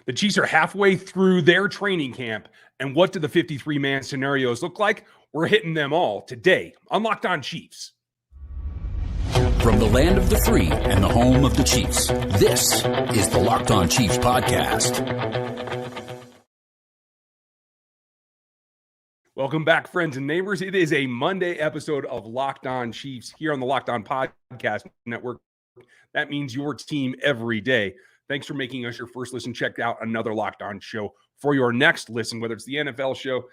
The Chiefs are halfway through their training camp, and what do the 53-man scenarios look like? We're hitting them all today on Locked On Chiefs. From the land of the free and the home of the Chiefs, this is the Locked On Chiefs podcast. Welcome back, friends and neighbors. It is a Monday episode of Locked On Chiefs here on the Locked On Podcast Network. That means your team every day. Thanks for making us your first listen. Check out another Locked On show for your next listen, whether it's the NFL show,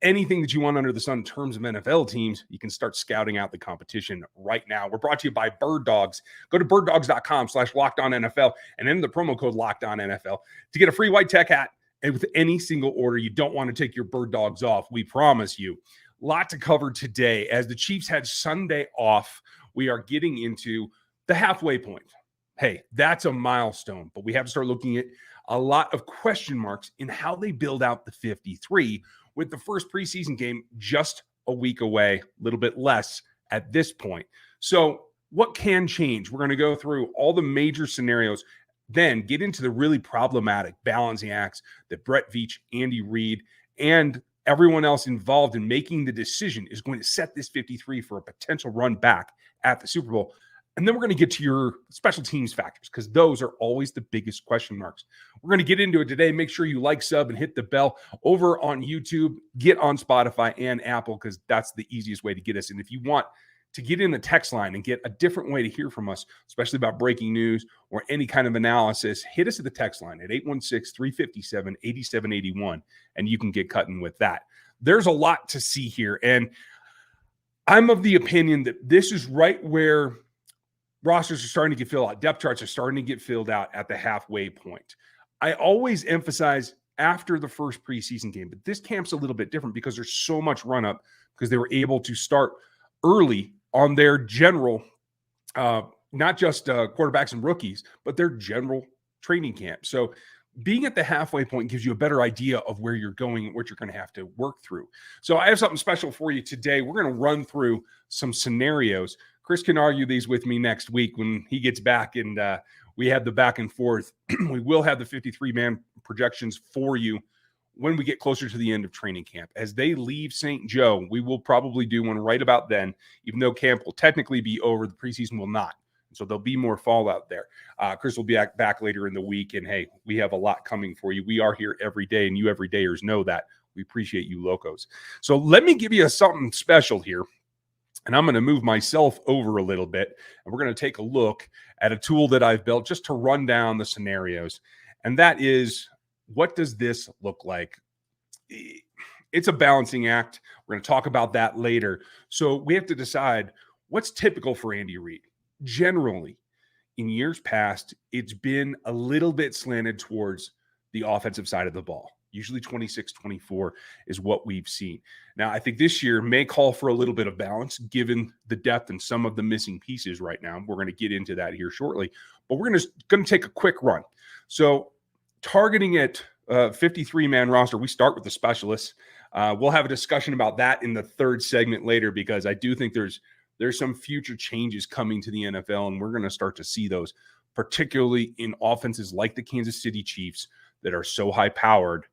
anything that you want under the sun in terms of NFL teams. You can start scouting out the competition right now. We're brought to you by Bird Dogs. Go to birddogs.com/LockedOnNFL and enter the promo code LockedOnNFL to get a free white tech hat. And with any single order, you don't want to take your Bird Dogs off. We promise you. Lot to cover today. As the Chiefs had Sunday off, we are getting into the halfway point. Hey, that's a milestone, but we have to start looking at a lot of question marks in how they build out the 53 with the first preseason game just a week away, a little bit less at this point. So what can change? We're going to go through all the major scenarios, then get into the really problematic balancing acts that Brett Veach, Andy Reid, and everyone else involved in making the decision is going to set this 53 for a potential run back at the Super Bowl. And then we're going to get to your special teams factors because those are always the biggest question marks. We're going to get into it today. Make sure you like, sub, and hit the bell over on YouTube. Get on Spotify and Apple because that's the easiest way to get us. And if you want to get in the text line and get a different way to hear from us, especially about breaking news or any kind of analysis, hit us at the text line at 816-357-8781, and you can get cutting with that. There's a lot to see here, and I'm of the opinion that this is right where rosters are starting to get filled out. Depth charts are starting to get filled out at the halfway point. I always emphasize after the first preseason game, but this camp's a little bit different because there's so much run-up because they were able to start early on their general, not just quarterbacks and rookies, but their general training camp. So being at the halfway point gives you a better idea of where you're going and what you're going to have to work through. So I have something special for you today. We're going to run through some scenarios. Chris can argue these with me next week when he gets back and we have the back and forth. We will have the 53-man projections for you when we get closer to the end of training camp. As they leave St. Joe, we will probably do one right about then, even though camp will technically be over, the preseason will not. So there'll be more fallout there. Chris will be back later in the week, and hey, we have a lot coming for you. We are here every day, and you everydayers know that. We appreciate you locos. So let me give you something special here. And I'm going to move myself over a little bit, and we're going to take a look at a tool that I've built just to run down the scenarios. And that is, what does this look like? It's a balancing act. We're going to talk about that later. So we have to decide what's typical for Andy Reid. Generally, in years past, it's been a little bit slanted towards the offensive side of the ball. Usually 26-24 is what we've seen. Now, I think this year may call for a little bit of balance given the depth and some of the missing pieces right now. We're going to get into that here shortly, but we're going to take a quick run. So targeting it 53-man roster, we start with the specialists. We'll have a discussion about that in the third segment later because I do think there's some future changes coming to the NFL, and we're going to start to see those, particularly in offenses like the Kansas City Chiefs that are so high-powered.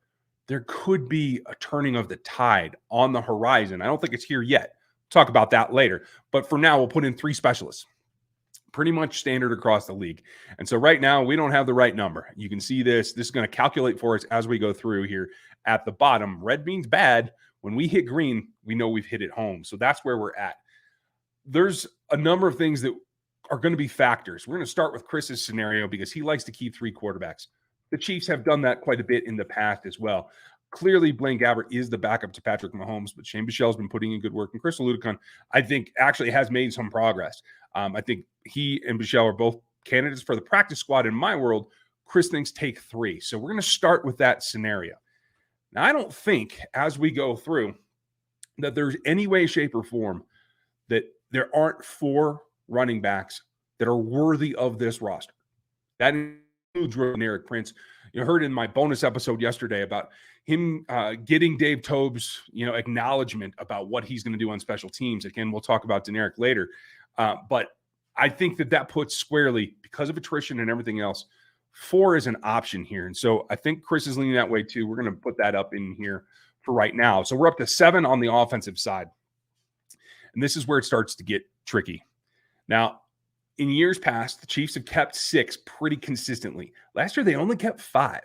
There could be a turning of the tide on the horizon. I don't think it's here yet. We'll talk about that later. But for now, we'll put in 3 specialists. Pretty much standard across the league. And so right now, we don't have the right number. You can see this. This is going to calculate for us as we go through here at the bottom. Red means bad. When we hit green, we know we've hit it home. So that's where we're at. There's a number of things that are going to be factors. We're going to start with Chris's scenario because he likes to keep 3 quarterbacks. The Chiefs have done that quite a bit in the past as well. Clearly, Blaine Gabbert is the backup to Patrick Mahomes, but Shane Bichel's been putting in good work. And Chris Ludicon, I think, actually has made some progress. I think he and Bichel are both candidates for the practice squad in my world. Chris thinks take 3. So we're going to start with that scenario. Now, I don't think as we go through that there's any way, shape, or form that there aren't 4 running backs that are worthy of this roster. That includes Eric Prince. You heard in my bonus episode yesterday about him getting Dave Tobe's acknowledgement about what he's going to do on special teams. Again, we'll talk about Deneric later. But I think that puts squarely, because of attrition and everything else, 4 is an option here. And so I think Chris is leaning that way too. We're going to put that up in here for right now. So we're up to 7 on the offensive side. And this is where it starts to get tricky. Now, in years past, the Chiefs have kept 6 pretty consistently. Last year, they only kept 5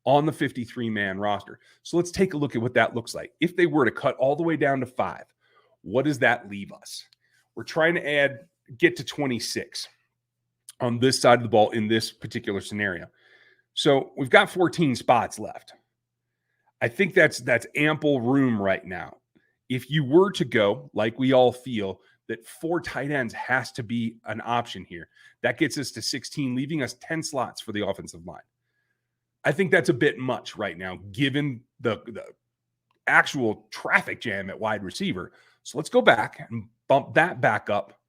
on the 53-man roster. So let's take a look at what that looks like. If they were to cut all the way down to 5, what does that leave us? We're trying to get to 26 on this side of the ball in this particular scenario. So we've got 14 spots left. I think that's ample room right now. If you were to go, like we all feel, that 4 tight ends has to be an option here, that gets us to 16, leaving us 10 slots for the offensive line. I think that's a bit much right now, given the actual traffic jam at wide receiver. So let's go back and bump that back up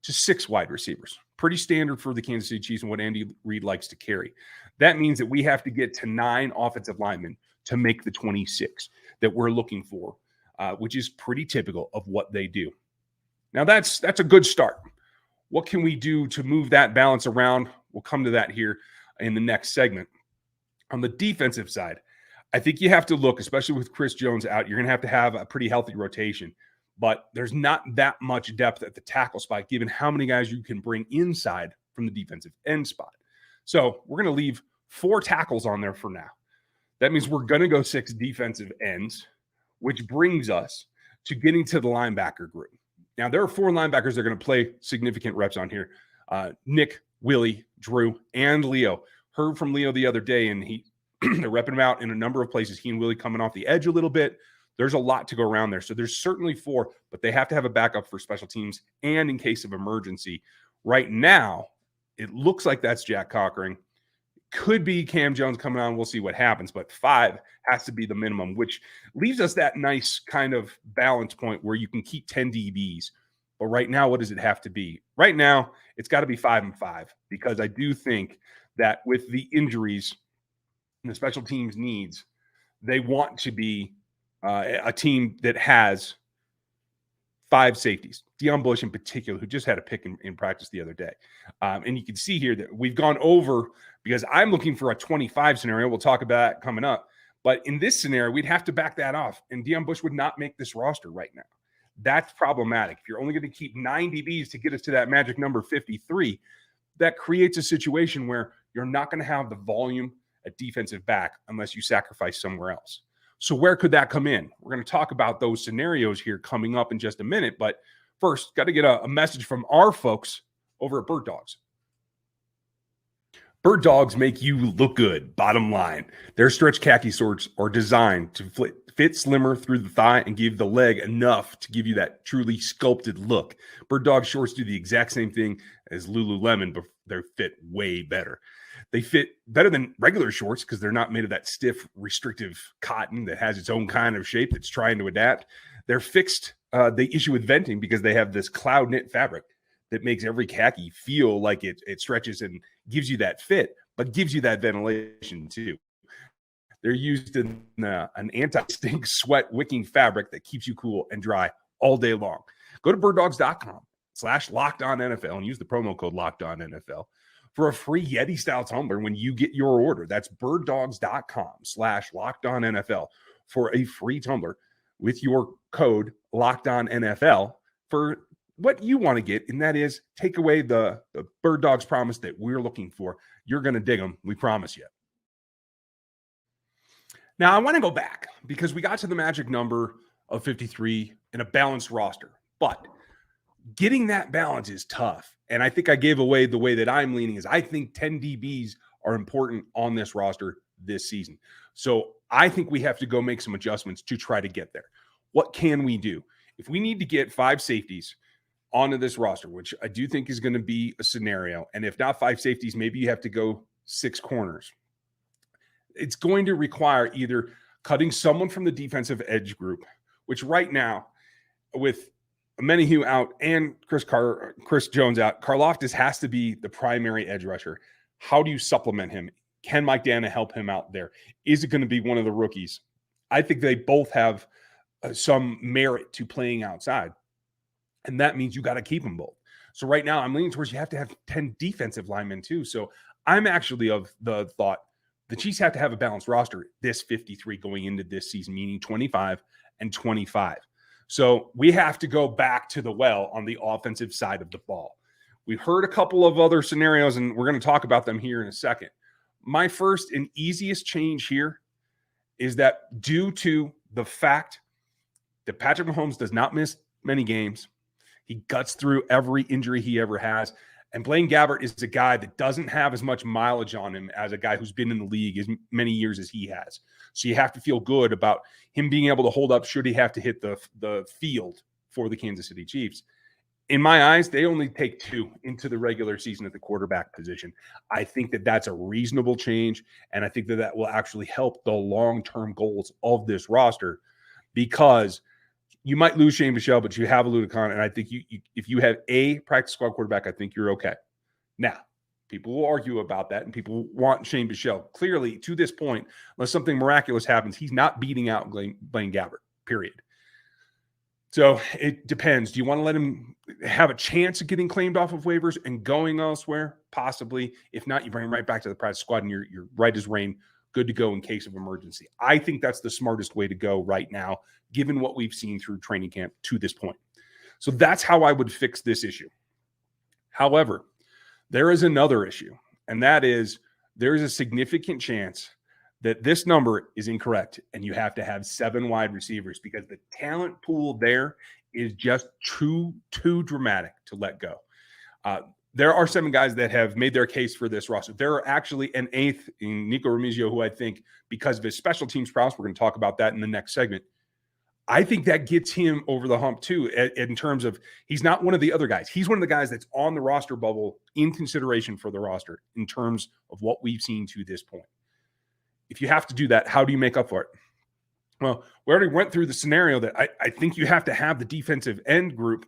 to 6 wide receivers. Pretty standard for the Kansas City Chiefs and what Andy Reid likes to carry. That means that we have to get to 9 offensive linemen to make the 26 that we're looking for, which is pretty typical of what they do. Now, that's a good start. What can we do to move that balance around? We'll come to that here in the next segment. On the defensive side, I think you have to look, especially with Chris Jones out, you're going to have a pretty healthy rotation. But there's not that much depth at the tackle spot, given how many guys you can bring inside from the defensive end spot. So we're going to leave 4 tackles on there for now. That means we're going to go 6 defensive ends, which brings us to getting to the linebacker group. Now, there are 4 linebackers that are going to play significant reps on here. Nick, Willie, Drew, and Leo. Heard from Leo the other day, and they're repping him out in a number of places. He and Willie coming off the edge a little bit. There's a lot to go around there. So there's certainly 4, but they have to have a backup for special teams and in case of emergency. Right now, it looks like that's Jack Cochran. Could be Cam Jones coming on. We'll see what happens, but 5 has to be the minimum, which leaves us that nice kind of balance point where you can keep 10 DBs. But right now, what does it have to be? Right now, it's got to be 5 and 5, because I do think that with the injuries and the special teams needs, they want to be a team that has 5 safeties. Deion Bush in particular, who just had a pick in practice the other day. And you can see here that we've gone over, because I'm looking for a 25 scenario. We'll talk about that coming up. But in this scenario, we'd have to back that off. And Deion Bush would not make this roster right now. That's problematic. If you're only going to keep 9 DBs to get us to that magic number 53, that creates a situation where you're not going to have the volume at defensive back unless you sacrifice somewhere else. So where could that come in? We're going to talk about those scenarios here coming up in just a minute. But first, got to get a message from our folks over at Bird Dogs. Bird Dogs make you look good, bottom line. Their stretch khaki shorts are designed to fit slimmer through the thigh and give the leg enough to give you that truly sculpted look. Bird Dog shorts do the exact same thing as Lululemon, but they fit way better. They fit better than regular shorts because they're not made of that stiff, restrictive cotton that has its own kind of shape that's trying to adapt. They're fixed. They issue with venting because they have this cloud knit fabric that makes every khaki feel like it stretches and gives you that fit, but gives you that ventilation too. They're used in an anti-stink sweat wicking fabric that keeps you cool and dry all day long. Go to birddogs.com/LockedOnNFL and use the promo code LockedOnNFL for a free Yeti-style tumbler when you get your order. That's birddogs.com/LockedOnNFL for a free tumbler with your code LockedOnNFL for what you want to get, and that is take away the Bird Dogs promise that we're looking for. You're going to dig them. We promise you. Now, I want to go back because we got to the magic number of 53 in a balanced roster, but getting that balance is tough. And I think I gave away the way that I'm leaning is I think 10 DBs are important on this roster this season. So I think we have to go make some adjustments to try to get there. What can we do? If we need to get 5 safeties onto this roster, which I do think is going to be a scenario, and if not 5 safeties, maybe you have to go 6 corners. It's going to require either cutting someone from the defensive edge group, which right now, with Menahue out and Chris Jones out, Karlaftis has to be the primary edge rusher. How do you supplement him? Can Mike Dana help him out there? Is it going to be one of the rookies? I think they both have some merit to playing outside, and that means you got to keep them both. So right now I'm leaning towards you have to have 10 defensive linemen too. So I'm actually of the thought the Chiefs have to have a balanced roster, this 53 going into this season, meaning 25 and 25. So we have to go back to the well on the offensive side of the ball. We've heard a couple of other scenarios, and we're going to talk about them here in a second. My first and easiest change here is that due to the fact that Patrick Mahomes does not miss many games, he guts through every injury he ever has, and Blaine Gabbert is a guy that doesn't have as much mileage on him as a guy who's been in the league as many years as he has. So you have to feel good about him being able to hold up should he have to hit the field for the Kansas City Chiefs. In my eyes, they only take 2 into the regular season at the quarterback position. I think that that's a reasonable change, and I think that that will actually help the long-term goals of this roster, because you might lose Shane Michel, but you have Alua Khan, and I think you if you have a practice squad quarterback, I think you're okay. Now, people will argue about that, and people want Shane Michel. Clearly, to this point, unless something miraculous happens, he's not beating out Blaine Gabbert, period. So it depends. Do you want to let him have a chance of getting claimed off of waivers and going elsewhere? Possibly. If not, you bring him right back to the practice squad, and you're right as rain, good to go in case of emergency. I think that's the smartest way to go right now, given what we've seen through training camp to this point. So that's how I would fix this issue. However, there is another issue, and that is there is a significant chance that this number is incorrect, and you have to have 7 wide receivers, because the talent pool there is just too dramatic to let go. There are 7 guys that have made their case for this roster. There are actually an 8th in Nico Remigio, who I think, because of his special teams prowess, we're going to talk about that in the next segment, I think that gets him over the hump too, in terms of he's not one of the other guys. He's one of the guys that's on the roster bubble in consideration for the roster in terms of what we've seen to this point. If you have to do that, how do you make up for it? Well, we already went through the scenario that I think you have to have the defensive end group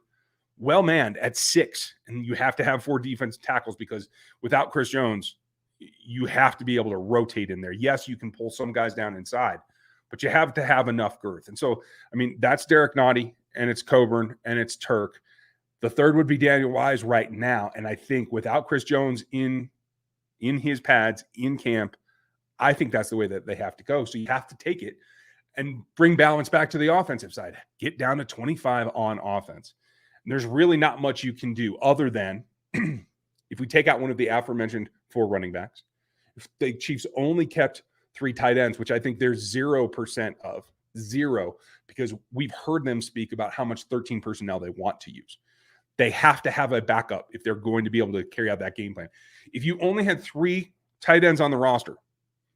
well manned at 6, and you have to have 4 defensive tackles, because without Chris Jones, you have to be able to rotate in there. Yes, you can pull some guys down inside, but you have to have enough girth. And so, I mean, that's Derek Nottie, and it's Coburn, and it's Turk. The third would be Daniel Wise right now. And I think without Chris Jones in his pads, in camp, I think that's the way that they have to go. So you have to take it and bring balance back to the offensive side. Get down to 25 on offense. And there's really not much you can do other than if we take out one of the aforementioned 4 running backs, if the Chiefs only kept 3 tight ends, which I think there's 0% of, 0, because we've heard them speak about how much 13 personnel they want to use. They have to have a backup if they're going to be able to carry out that game plan. If you only had 3 tight ends on the roster,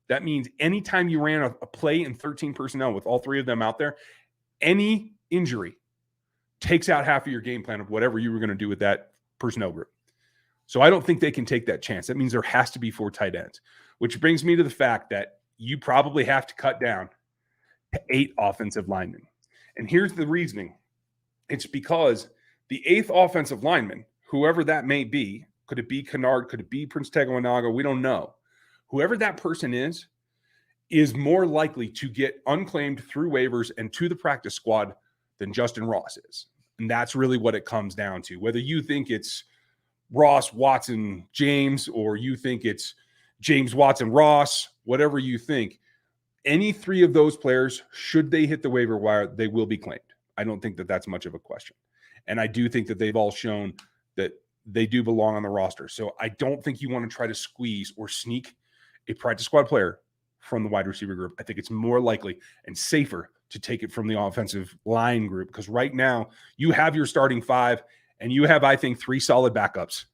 that means anytime you ran a play in 13 personnel with all 3 of them out there, any injury takes out half of your game plan of whatever you were going to do with that personnel group. So I don't think they can take that chance. That means there has to be 4 tight ends, which brings me to the fact that you probably have to cut down to 8 offensive linemen. And here's the reasoning. It's because the 8th offensive lineman, whoever that may be, could it be Kennard, could it be Prince Tegoanaga? We don't know. Whoever that person is more likely to get unclaimed through waivers and to the practice squad than Justin Ross is. And that's really what it comes down to. Whether you think it's Ross, Watson, James, or you think it's James, Watson, Ross, whatever you think, any 3 of those players, should they hit the waiver wire, they will be claimed. I don't think that that's much of a question. And I do think that they've all shown that they do belong on the roster. So I don't think you want to try to squeeze or sneak a practice squad player from the wide receiver group. I think it's more likely and safer to take it from the offensive line group, because right now you have your starting 5 and you have, I think, 3 solid backups.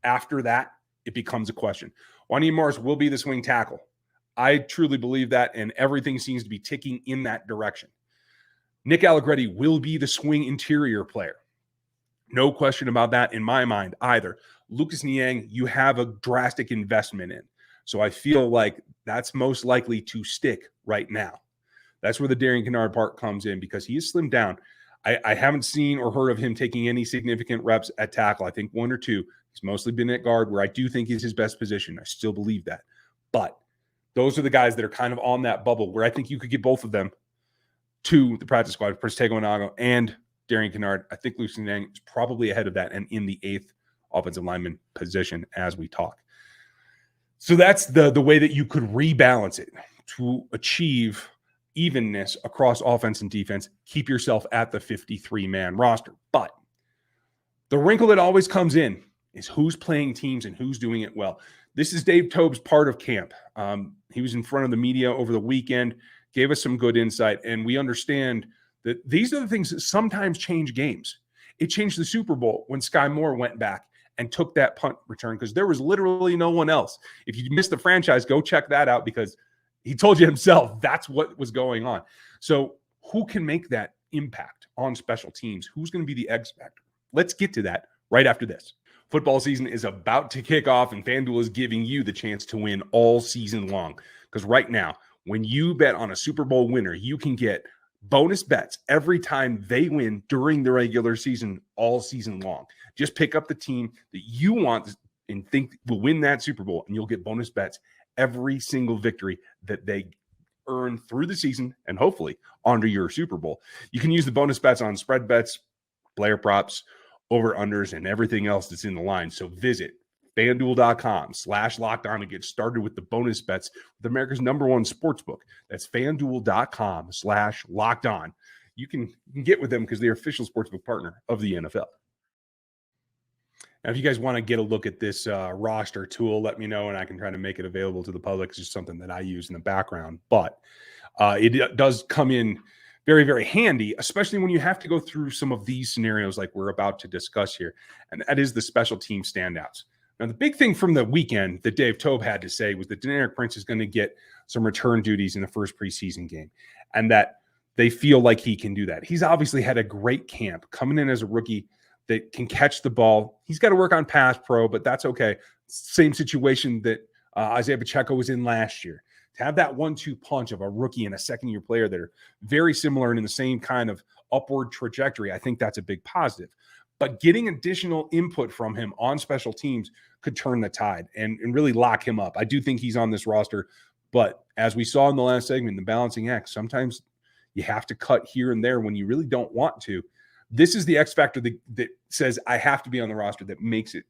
After that, it becomes a question. Juanita Morris will be the swing tackle. I truly believe that, and everything seems to be ticking in that direction. Nick Allegretti will be the swing interior player. No question about that in my mind either. Lucas Niang, you have a drastic investment in. So I feel like that's most likely to stick right now. That's where the Darian Kennard part comes in, because he is slimmed down. I haven't seen or heard of him taking any significant reps at tackle. I think 1 or 2. He's mostly been at guard, where I do think is his best position. I still believe that. But those are the guys that are kind of on that bubble where I think you could get both of them to the practice squad, Prince Tegoanaga and Darian Kennard. I think Lucas Niang is probably ahead of that and in the 8th offensive lineman position as we talk. So that's the way that you could rebalance it to achieve evenness across offense and defense. Keep yourself at the 53-man roster. But the wrinkle that always comes in is who's playing teams and who's doing it well. This is Dave Tobe's part of camp. He was in front of the media over the weekend, gave us some good insight, and we understand that these are the things that sometimes change games. It changed the Super Bowl when Sky Moore went back and took that punt return because there was literally no one else. If you missed the franchise, go check that out because he told you himself that's what was going on. So who can make that impact on special teams? Who's going to be the X factor? Let's get to that right after this. Football season is about to kick off, and FanDuel is giving you the chance to win all season long. Because right now, when you bet on a Super Bowl winner, you can get bonus bets every time they win during the regular season all season long. Just pick up the team that you want and think will win that Super Bowl, and you'll get bonus bets every single victory that they earn through the season and hopefully onto your Super Bowl. You can use the bonus bets on spread bets, player props, over-unders, and everything else that's in the line. So visit FanDuel.com/lockedon to get started with the bonus bets with America's #1 sportsbook. That's FanDuel.com/lockedon. You can get with them because they're official sportsbook partner of the NFL. Now, if you guys want to get a look at this roster tool, let me know and I can try to make it available to the public. It's just something that I use in the background. But it does come in very, very handy, especially when you have to go through some of these scenarios like we're about to discuss here. And that is the special team standouts. Now, the big thing from the weekend that Dave Tobe had to say was that Deneric Prince is going to get some return duties in the first preseason game and that they feel like he can do that. He's obviously had a great camp coming in as a rookie that can catch the ball. He's got to work on pass pro, but that's okay. Same situation that Isaiah Pacheco was in last year. To have that 1-2 punch of a rookie and a second-year player that are very similar and in the same kind of upward trajectory, I think that's a big positive. But getting additional input from him on special teams could turn the tide and really lock him up. I do think he's on this roster, but as we saw in the last segment, the balancing act, sometimes you have to cut here and there when you really don't want to. This is the X factor that says I have to be on the roster that makes it.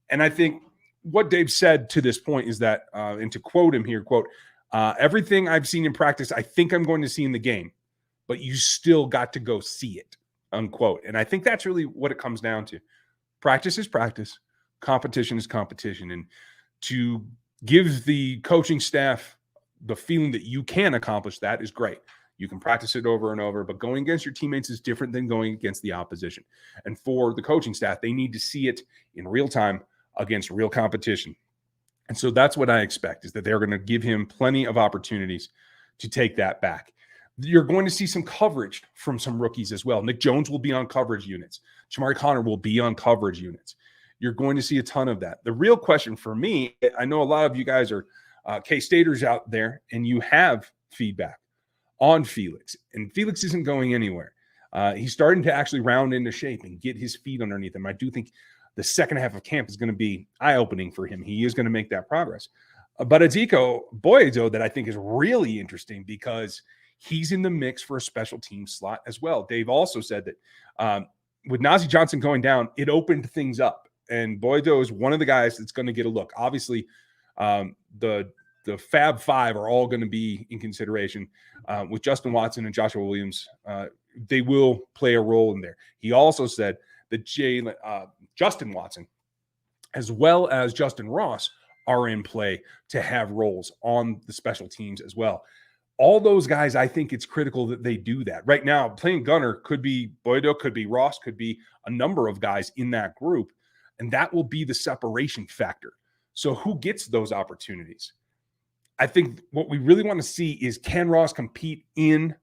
And I think what Dave said to this point is that, and to quote him here, quote, everything I've seen in practice, I think I'm going to see in the game, but you still got to go see it, unquote. And I think that's really what it comes down to. Practice is practice. Competition is competition. And to give the coaching staff the feeling that you can accomplish that is great. You can practice it over and over, but going against your teammates is different than going against the opposition. And for the coaching staff, they need to see it in real time against real competition. And so that's what I expect, is that they're going to give him plenty of opportunities to take that back. You're going to see some coverage from some rookies as well. Nick Jones will be on coverage units. Shamari Connor will be on coverage units. You're going to see a ton of that. The real question for me, I know a lot of you guys are K-Staters out there, and you have feedback on Felix. And Felix isn't going anywhere. He's starting to actually round into shape and get his feet underneath him. I do think the second half of camp is going to be eye-opening for him. He is going to make that progress. But Adiko Boyedo that I think is really interesting because he's in the mix for a special team slot as well. Dave also said that with Najee Johnson going down, it opened things up. And Boyedo is one of the guys that's going to get a look. Obviously, the Fab Five are all going to be in consideration with Justin Watson and Joshua Williams. They will play a role in there. He also said that Justin Watson, as well as Justin Ross, are in play to have roles on the special teams as well. All those guys, I think it's critical that they do that. Right now, playing gunner could be Boyedo, could be Ross, could be a number of guys in that group, and that will be the separation factor. So who gets those opportunities? I think what we really want to see is, can Ross compete in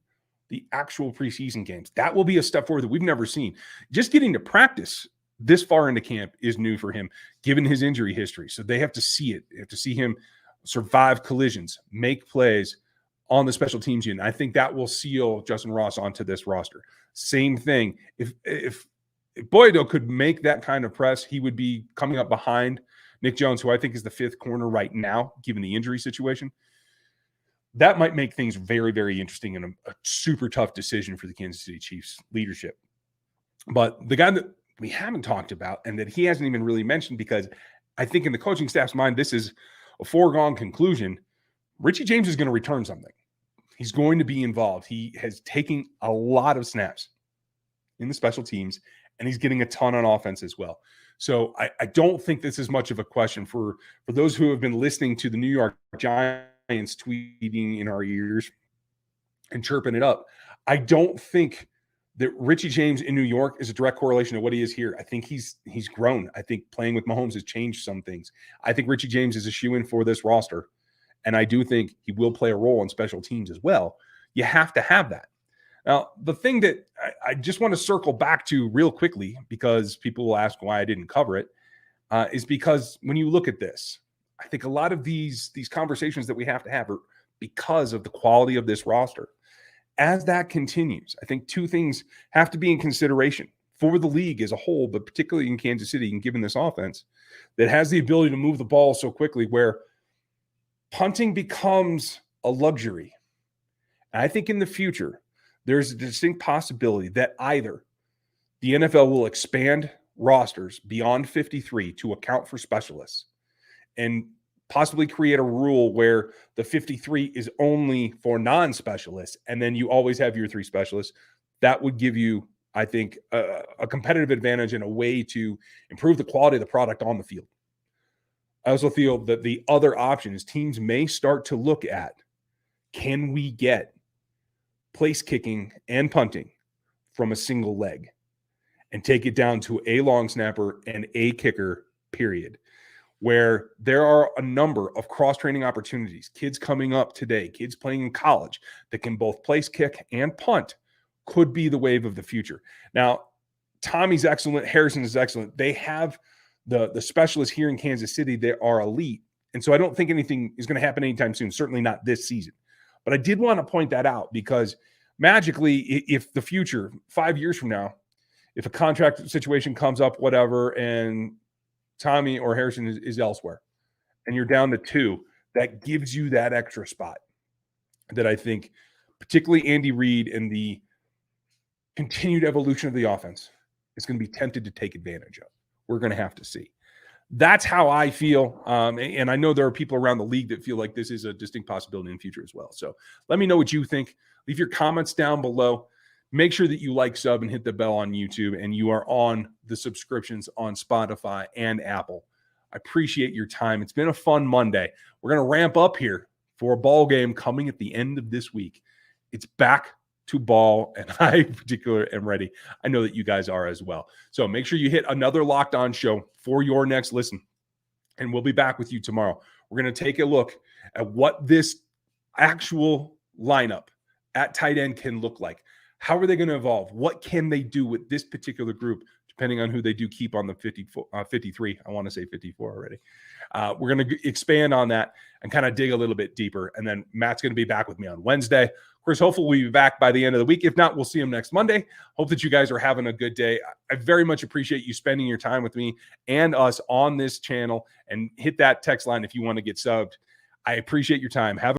the actual preseason games? That will be a step forward that we've never seen. Just getting to practice this far into camp is new for him, given his injury history. So they have to see it. They have to see him survive collisions, make plays on the special teams unit. I think that will seal Justin Ross onto this roster. Same thing. If Boyedo could make that kind of press, he would be coming up behind Nick Jones, who I think is the fifth corner right now, given the injury situation. That might make things very, very interesting and a super tough decision for the Kansas City Chiefs leadership. But the guy that we haven't talked about and that he hasn't even really mentioned, because I think in the coaching staff's mind, this is a foregone conclusion, Richie James is going to return something. He's going to be involved. He has taken a lot of snaps in the special teams, and he's getting a ton on offense as well. So I don't think this is much of a question for those who have been listening to the New York Giants tweeting in our ears and chirping it up. I don't think that Richie James in New York is a direct correlation to what he is here. I think he's grown. I think playing with Mahomes has changed some things. I think Richie James is a shoo-in for this roster, and I do think he will play a role in special teams as well. You have to have that. Now, the thing that I just want to circle back to real quickly, because people will ask why I didn't cover it, is because when you look at this, I think a lot of these conversations that we have to have are because of the quality of this roster. As that continues, I think two things have to be in consideration for the league as a whole, but particularly in Kansas City and given this offense that has the ability to move the ball so quickly where punting becomes a luxury. And I think in the future, there's a distinct possibility that either the NFL will expand rosters beyond 53 to account for specialists and possibly create a rule where the 53 is only for non-specialists, and then you always have your 3 specialists. That would give you, I think, a competitive advantage and a way to improve the quality of the product on the field. I also feel that the other option is teams may start to look at, can we get place kicking and punting from a single leg and take it down to a long snapper and a kicker, period, where there are a number of cross-training opportunities, kids coming up today, kids playing in college that can both place kick and punt, could be the wave of the future. Now, Tommy's excellent. Harrison is excellent. They have the specialists here in Kansas City that are elite. And so I don't think anything is going to happen anytime soon, certainly not this season. But I did want to point that out because magically, if the future, 5 years from now, if a contract situation comes up, whatever, and Tommy or Harrison is elsewhere, and you're down to 2, that gives you that extra spot that I think particularly Andy Reid and the continued evolution of the offense is going to be tempted to take advantage of. We're going to have to see. That's how I feel. And I know there are people around the league that feel like this is a distinct possibility in the future as well. So let me know what you think. Leave your comments down below. Make sure that you like, sub, and hit the bell on YouTube, and you are on the subscriptions on Spotify and Apple. I appreciate your time. It's been a fun Monday. We're going to ramp up here for a ball game coming at the end of this week. It's back to ball, and I in particular am ready. I know that you guys are as well. So make sure you hit another Locked On show for your next listen, and we'll be back with you tomorrow. We're going to take a look at what this actual lineup at tight end can look like. How are they going to evolve? What can they do with this particular group, depending on who they do keep on the 53? I want to say 54 already. We're going to expand on that and kind of dig a little bit deeper. And then Matt's going to be back with me on Wednesday. Of course, hopefully we'll be back by the end of the week. If not, we'll see him next Monday. Hope that you guys are having a good day. I very much appreciate you spending your time with me and us on this channel. And hit that text line if you want to get subbed. I appreciate your time. Have a